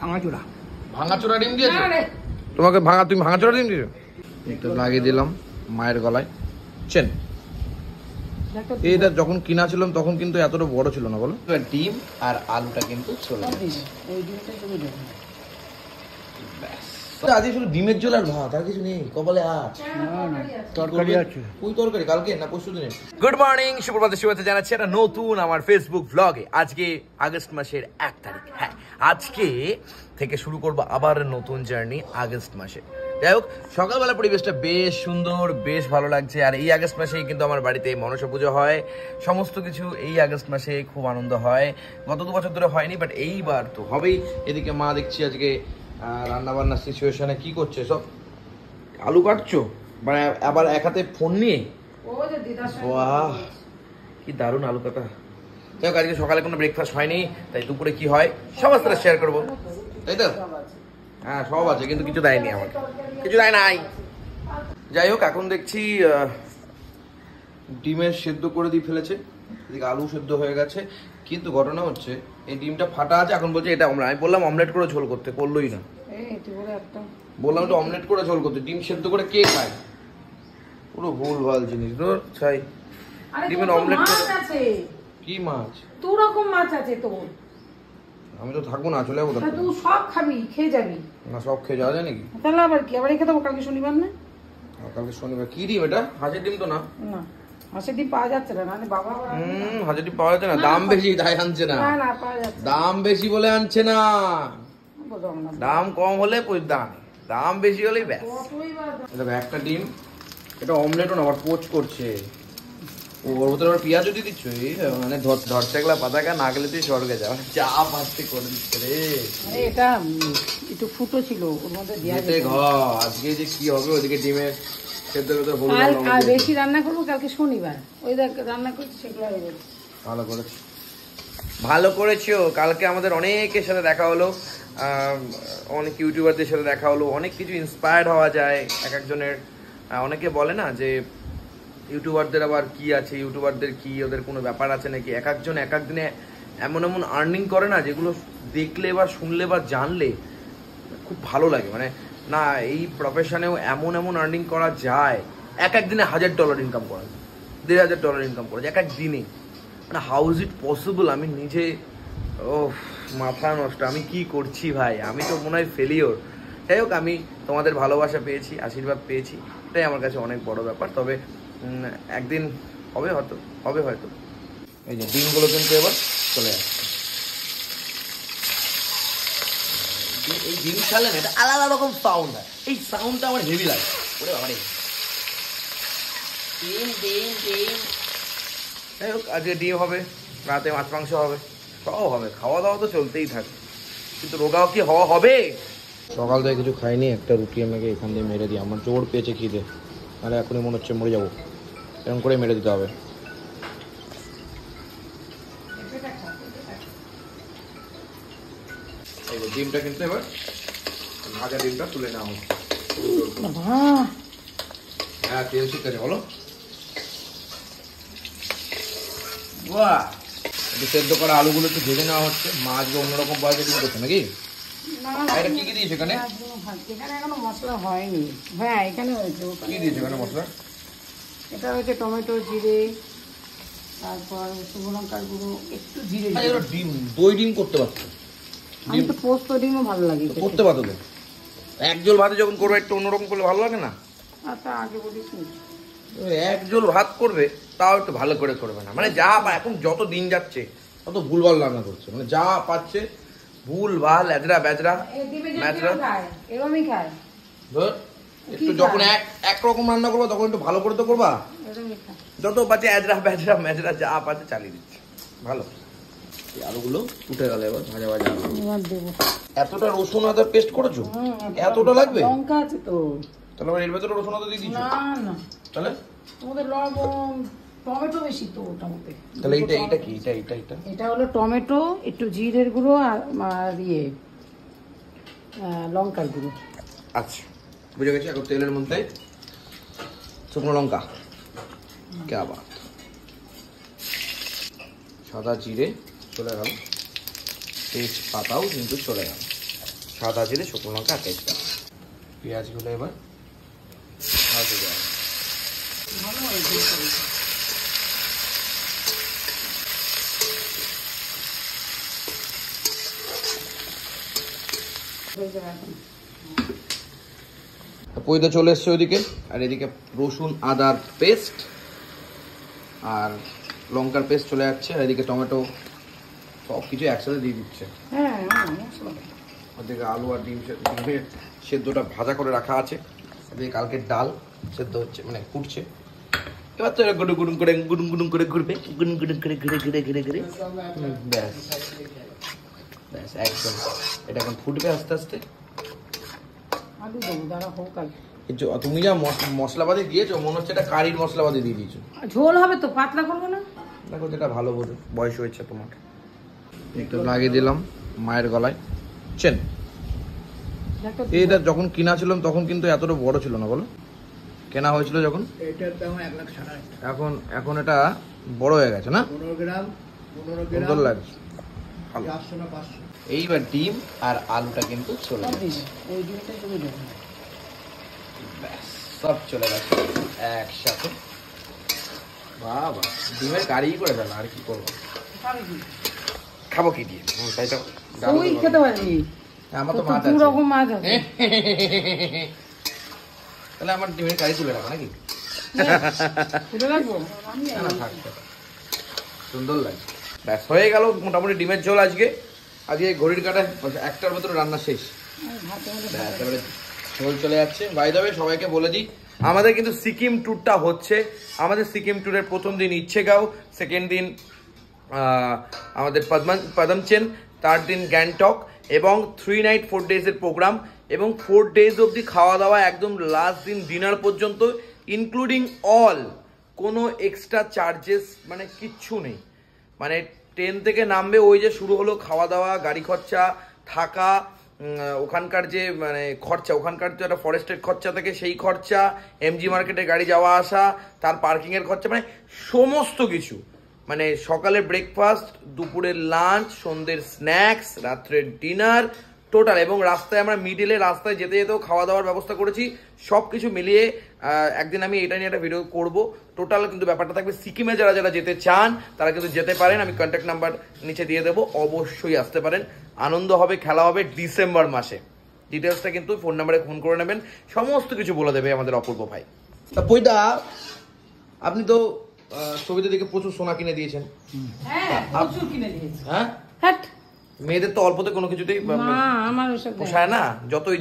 ভাঙাচোরা। ভাঙাচোরা ডিম দিয়েছো? তোমাকে তুমি ভাঙাচোরা ডিম দিয়েছো? একটু লাগিয়ে দিলাম মায়ের গলায়। চেন এটা যখন কিনা ছিলাম তখন কিন্তু এতটা বড় ছিল না, বলো। ডিম আর আলুটা কিন্তু চলে যাচ্ছে। আজ শুধু ডিমের ঝোল আর ভাত, আর কিছু নেই কপালে। আর তরকারি আছে। ওই তরকারি কালকে না পরশু দিনে। গুড মর্নিং, সুপ্রভাত, শুভেচ্ছা জানাচ্ছি একটা নতুন আমার ফেসবুক ব্লগে। আজকে আগস্ট মাসের 1 তারিখ। হ্যাঁ, আজকে থেকে শুরু করবো আবার নতুন জার্নি আগস্ট মাসে। যাই হোক, সকালবেলা পরিবেশটা বেশ সুন্দর, বেশ ভালো লাগছে। আর এই আগস্ট মাসেই কিন্তু আমার বাড়িতে মনসা পুজো হয়। সমস্ত কিছু এই আগস্ট মাসে খুব আনন্দ হয়। গত 2 বছর ধরে হয়নি, বাট এইবার তো হবেই। এদিকে মা দেখছি আজকে রান্না বান্নার সিচুয়েশনে কি করছে, সব আলু কাটছো, মানে আবার এক হাতে ফোন নিয়ে। বাহ, কি দারুণ আলু কাটা। যাই হোক, আজকে সকালে কোনো ব্রেকফাস্ট হয়নি, তাই দুপুরে কি হয় সমস্ত শেয়ার করবো, তাই তো? হ্যাঁ, সব আছে, কিন্তু কিছু দেয়নি আমাকে, কিছু দেয় নাই। যাই হোক, এখন দেখছি ডিমের সেদ্ধ করে দিয়ে ফেলেছে, এদিকে আলু সেদ্ধ হয়ে গেছে। কিন্তু ঘটনা হচ্ছে এই ডিমটা ফাটা আছে। এখন বলছে এটা আমি বললাম অমলেট করে ঝোল করতে, করলোই না। বললাম তো অমলেট করে ঝোল করতে, ডিম সেদ্ধ করে কে খায়? পুরো ভুল ভাল জিনিস। ধর ছাই, ডিমের অমলেট করে। কি মাছ? 2 রকম মাছ আছে তোর। আমি তো থাকবো না, চলে যাবো। তুই সব খাবি, খেয়ে যাবি না? সব খেয়ে যাওয়া যায় নাকি? তাহলে আবার কি, আবার রেখে দেবো কালকে শনিবার না? কালকে শনিবার। কি ডিম এটা? হাঁসের ডিম তো না? না, হাঁসের ডিম পাওয়া যাচ্ছে না। মানে বাবা হাঁসের ডিম পাওয়া যাচ্ছে না, দাম বেশি তাই আনছে না। না পাওয়া যাচ্ছে, দাম বেশি বলে আনছে না। না। দাম কম হলে দাম বেশি হলেই ব্যাস। দেখো একটা ডিম, এটা অমলেটও না, আবার পোচ করছে। ওর ভিতরে আবার পেঁয়াজও দিয়ে দিচ্ছ। মানে ধরচাকলা পাতাকা না গেলে তুই স্বর্গে যাও, যা পাচ্ছে করে দিচ্ছে রে। এটা একটু ফুটো ছিল, ওর মধ্যে দিয়া যেতে আজকে যে কি হবে, ওইদিকে ডিমের সেদ্ধ ভেতর হলুদ আর বেশি রান্না করবো কালকে শনিবার। ওই দেখ রান্না করছি, সেগুলো হয়ে গেছে। ভালো করেছো। কালকে আমাদের অনেকের সাথে দেখা হলো, অনেক ইউটিউবারদের সাথে দেখা হলো। অনেক কিছু ইন্সপায়ার্ড হওয়া যায় এক একজনের। অনেকে বলে না যে ইউটিউবারদের আবার কি আছে, ইউটিউবারদের কি ওদের কোনো ব্যাপার আছে নাকি? এক একজন এক এক দিনে এমন এমন আর্নিং করে না, যেগুলো দেখলে বা শুনলে বা জানলে খুব ভালো লাগে। মানে না, এই প্রফেশনেও এমন এমন আর্নিং করা যায়। এক এক দিনে $1000 ইনকাম করা যায়, $1500 ইনকাম করা যায় এক এক দিনে। মানে হাউ ইজ ইট পসিবল? আমি নিজে মাথা নষ্ট, আমি কি করছি ভাই? আমি তো মনে হয় ফেলিওর। যাই হোক, আমি তোমাদের ভালোবাসা পেয়েছি, আশীর্বাদ পেয়েছি, এটাই আমার কাছে অনেক বড় ব্যাপার। তবে একদিন হবে হয়তো। এই যে ডিমগুলো কিন্তু এবার চলে আসছে। এই ডিম খেলে না, এটা আলাদা রকম সাউন্ড হয়। এই সাউন্ডটা আমার হেভি লাগে। ওরে বাবা রে, ডিম। যাই হোক, আজকে ডিম হবে, রাতে মাছ মাংস হবে, সব হবে। খাওয়া দাওয়া তো চলতেই থাকে, কিন্তু রোগাও কি হওয়া হবে? সকাল থেকে কিছু খাইনি, একটা রুটি আমাকে এখান দিয়ে মেরে দিই। আমার জোর পেয়েছে খিদে, নাহলে এখনই মনে হচ্ছে মরে যাবো। এরকম করে মেরে দিতে হবে। এই যে ডিমটা কিন্তু এবার ভাজা ডিমটা তুলে নেওয়া হচ্ছে। হ্যাঁ, তেল ঠিক আছে, বলো। বাহ, সেদ্ধ করা আলুগুলো একটু ভেজে নেওয়া হচ্ছে। মাছগুলো অন্যরকম পয়সা ডিম করছে নাকি? এটা কি কি দিয়েছে এখানে? এখানে এখনো মশলা হয়নি। হ্যাঁ, এখানে হয়েছে। কি দিয়েছে এখানে মশলা? এটা হচ্ছে টমেটো, জিরে, তারপর শুকনো লঙ্কার গুঁড়ো, একটু জিরে। ডিম, দই ডিম করতে পারতো। আমি তো পোস্ত ডিমও ভালো লাগে করতে পারতো তো। এক ঝোল ভাতে যখন করবে একটু অন্যরকম করলে ভালো লাগে না? আচ্ছা, আগে বলিস নি। এক ঝোল ভাত করবে, তাও একটু ভালো করে করবে না। মানে যা এখন যত দিন যাচ্ছে তত ভুলভাল রান্না করছে। মানে যা পাচ্ছে ভুলভাল, এজরা বেজরা এরকমই খায়। ধর একটু যখন একরকম রান্না করবো তখন একটু ভালো করে তো করবা। যত পাচ্ছে এজরা বেজরা মেজরা যা পাচ্ছে চালিয়ে দিচ্ছে। ভালো। এই আলুগুলো উঠে গেল, এবার ভাজা ভাজা দেবো। এতটা রসুন আদা পেস্ট করেছো? এতটা লাগবে? লঙ্কা আছে তো, তাহলে আবার এর ভেতরে রসুন আদা দিয়ে দিচ্ছ? না তাহলে তোমাদের লবণ, টমেটো বেশি তো ওটার মধ্যে। তাহলে এটা কি? এটা হলো টমেটো, একটু জিরের গুঁড়ো আর লঙ্কার গুঁড়ো। আচ্ছা, বুঝে গেছি। এখন তেলের মধ্যে শুকনো লঙ্কা, কে আবার সাদা জিরে চলে গেল, তেজপাতাও কিন্তু চলে গেল। সাদা জিরে, শুকনো লঙ্কা আর তেজপাতা। পেঁয়াজগুলো এবার ভাজে দেওয়া পইতে চলে এসছে ওইদিকে, আর এদিকে রসুন আদার পেস্ট আর লঙ্কার পেস্ট চলে যাচ্ছে, আর এদিকে টমেটো সব কিছু একসাথে দিয়ে দিচ্ছে। ওদিকে আলু আর ডিমের সেদ্ধটা ভাজা করে রাখা আছে, এদিকে কালকে ডাল সেদ্ধ হচ্ছে, মানে ফুটছে। এবার তো এরা গুডুম গুডুম করে ঘুরবে, গুডুম গুডুম করে ঘুরে ব্যাস ব্যাস একদম। এটা এখন ফুটবে আস্তে আস্তে। তুমি যা মশলাপাতি দিয়েছো মনে হচ্ছে এটা কারির মশলাপাতি দিয়ে দিয়েছো। ঝোল হবে তো, পাতলা করবো না। দেখো যেটা ভালো বোঝো, বয়স হয়েছে তোমার। একটু লাগিয়ে দিলাম মায়ের গলায় চেন। এটা যখন কিনা ছিলাম তখন কিন্তু এতটা বড় ছিল না, বলো? কেনা হয়েছিল যখন, এখন এটা বড় হয়ে গেছে না? 15 গ্রাম সুন্দর লাগছে। এইবার ডিম আর আলুটা কিন্তু চলে যাচ্ছে, সব চলে গেছে একসাথে। বাবা, ডিমের কারিই করে ফেলা, আর কি করবো? খাবো কি দিয়ে? তাই তো খেতে পারবি। আমার তো মাছ আছে, তাহলে আমার ডিমের কারি তুলে রাখো নাকি? সুন্দর লাগে। ব্যাস হয়ে গেল মোটামুটি ডিমের ঝোল। আজকে ঘড়ির কাটায় 1টার ভেতরে রান্না শেষ। ঝোল চলে যাচ্ছে। বাই দ্য ওয়ে সবাইকে বলে দিই, আমাদের কিন্তু সিকিম ট্যুরটা হচ্ছে। আমাদের সিকিম ট্যুরের প্রথম দিন ইচ্ছেগাঁও, সেকেন্ড দিন আমাদের পদমচেন, থার্ড দিন গ্যাংটক, এবং 3 নাইট 4 ডেজের প্রোগ্রাম, এবং 4 ডেজ অবধি খাওয়া দাওয়া একদম লাস্ট দিন ডিনার পর্যন্ত, ইনক্লুডিং অল, কোনো এক্সট্রা চার্জেস মানে কিচ্ছু নেই। মানে ট্রেন থেকে নামবে, ওই যে শুরু হলো খাওয়া দাওয়া, গাড়ি খরচা, থাকা, ওখানকার যে মানে খরচা, ওখানকার তো একটা ফরেস্টের খরচা থাকে সেই খরচা, এমজি মার্কেটে গাড়ি যাওয়া আসা, তার পার্কিংয়ের খরচা, মানে সমস্ত কিছু। মানে সকালে ব্রেকফাস্ট, দুপুরের লাঞ্চ, সন্ধ্যের স্ন্যাক্স, রাত্রের ডিনার, টোটাল। এবং রাস্তায় আমরা মিডিলে রাস্তায় যেতে যেতেও খাওয়া দাওয়ার ব্যবস্থা করেছি। সব কিছু মিলিয়ে একদিন আমি এটা নিয়ে একটা ভিডিও করব। টোটাল কিন্তু ব্যাপারটা থাকবে। সিকিমে যারা যারা যেতে চান তারা কিন্তু যেতে পারেন, আমি কন্ট্যাক্ট নাম্বার নিচে দিয়ে দেবো, অবশ্যই আসতে পারেন। আনন্দ হবে, খেলা হবে ডিসেম্বর মাসে। ডিটেলসটা কিন্তু ফোন নাম্বারে ফোন করে নেবেন, সমস্ত কিছু বলে দেবে আমাদের অপূর্ব ভাই। তা পয়দা, আপনি তো ছবিতে দেখে প্রচুর সোনা কিনে দিয়েছেন। হ্যাঁ, মেয়েদের তো অল্পতে কোনো কিছুতেই পোষায় না, যতই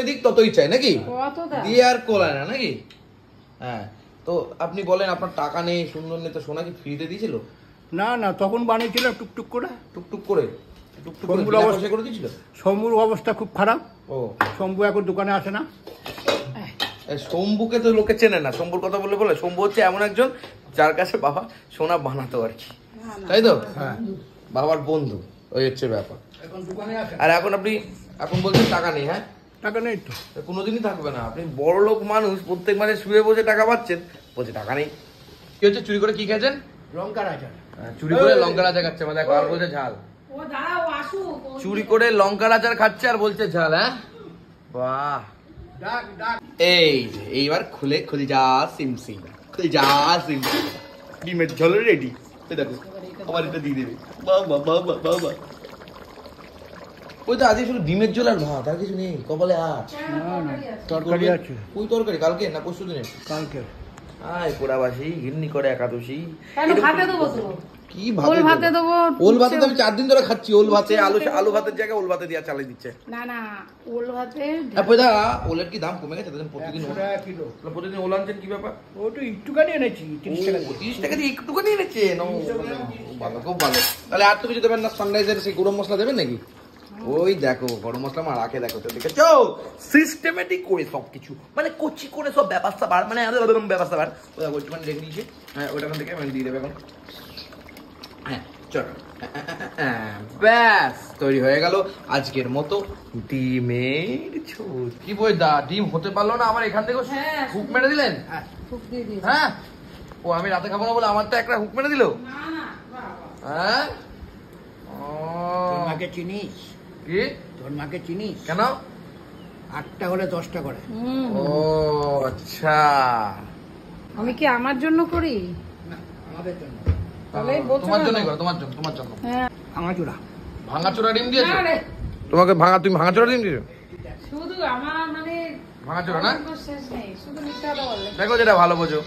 দিক ততই চাই নাকি, দিয়ে আর কোলায় না নাকি? হ্যাঁ, তো আপনি বলেন আপনার টাকা নেই, সুন্দর নেই, তো সোনা কি ফ্রিতে দিয়েছিল? না, তখন বানিয়েছিল টুকটুক করে করে দিয়েছিল। শম্ভুর অবস্থা খুব খারাপ। ও, শম্ভু এখন দোকানে আসে না। শম্ভুকে তো লোকে চেনে না। শম্ভুর কথা বলে শম্ভু হচ্ছে এমন একজন যার কাছে বাবা সোনা বানাতো আর কি, তাই তো? হ্যাঁ, বাবার বন্ধু, ওই হচ্ছে ব্যাপার। এখন দোকানে আসে। আর আপনি এখন বলছেন টাকা নেই? হ্যাঁ, টাকা নেই তো কোনোদিনই থাকবে না। আপনি বড় লোক মানুষ, প্রত্যেক মাসে শুয়ে বসে টাকা পাচ্ছেন, বলছে টাকা নেই। কি হচ্ছে, চুরি করে কি খেয়েছেন? লঙ্কার আচার। চুরি করে লঙ্কার আচার খাচ্ছে, মানে দেখো, আর বলছে ঝাল। চুরি করে লঙ্কার আচার খাচ্ছে আর বলছে ঝাল। হ্যাঁ, বাহ। এই যে এইবার খুলে যা সিমসি, ডিমের ঝোল রেডি। দেখো আবার এটা দিয়ে দেবে। বাবা ওই তো আজকে শুধু ডিমের ঝোল আর ভাত, আর কিছু নেই কপালে। আর তরকারি আছে। ওই তরকারি কালকে না পরশু দিনের? কালকে। আয় পোড়াবাসী, ঘিন্নি করে একাদশী। কি ভাতে দেবো? ওল ভাতে তো আমি 4 দিন ধরে খাচ্ছি। ওল ভাতে আলু ভাতের জায়গায় ওল ভাতে দিয়ে চালিয়ে দিচ্ছে। না ওল ভাতে। ওলের কি দাম কমে গেছে? প্রতিদিন ওল আনছেন, কি ব্যাপার? ও তো একটুখানি এনেছি, 30 টাকা। 30 টাকা দিয়ে একটুখানি এনেছেন? ভালো, খুব ভালো। তাহলে আর তো কিছু দেবেন না? সানরাইজের সেই গরম মশলা দেবেন নাকি? ওই দেখো গরম মশলা মা রাখে, দেখো তো, দেখেছো? সিস্টেমেটিক করে সবকিছু, মানে কচি করে সব ব্যবস্থা বার, মানে ব্যবস্থা বার। ওইখানে রেখে দিয়েছে। হ্যাঁ, ওইখান থেকে আমি দিয়ে দেবে এখন। হ্যাঁ, চলো। ব্যাস তৈরি হয়ে গেল আজকের মতো ডিমের ঝোল। কি বই দা, ডিম হতে পারলো না আমার এখান থেকে হুক মেরে দিলেন? হ্যাঁ, ও আমি রাতে খাবো না বলে আমার তো একটা হুক মেরে দিল। হ্যাঁ, তোমাকে চিনিস? কি তোর মাকে চিনিস? কেন? 8টা হলে 10টা করে। ও আচ্ছা, আমি কি আমার জন্য করি? না, আমাদের জন্য। তাহলে বলছো তোমার কেন? জন্যই করো, তোমার জন্য। হ্যাঁ। ভাঙাচোরা। ভাঙাচোরা ডিম দিয়েছো? না রে, তুমি ভাঙাচোরা ডিম দিয়েছো? শুধু আমার মানে ভাঙাচোরা না? শেষ নেই, শুধু মিথ্যা কথা বললে। দেখো যেটা ভালো বোঝো।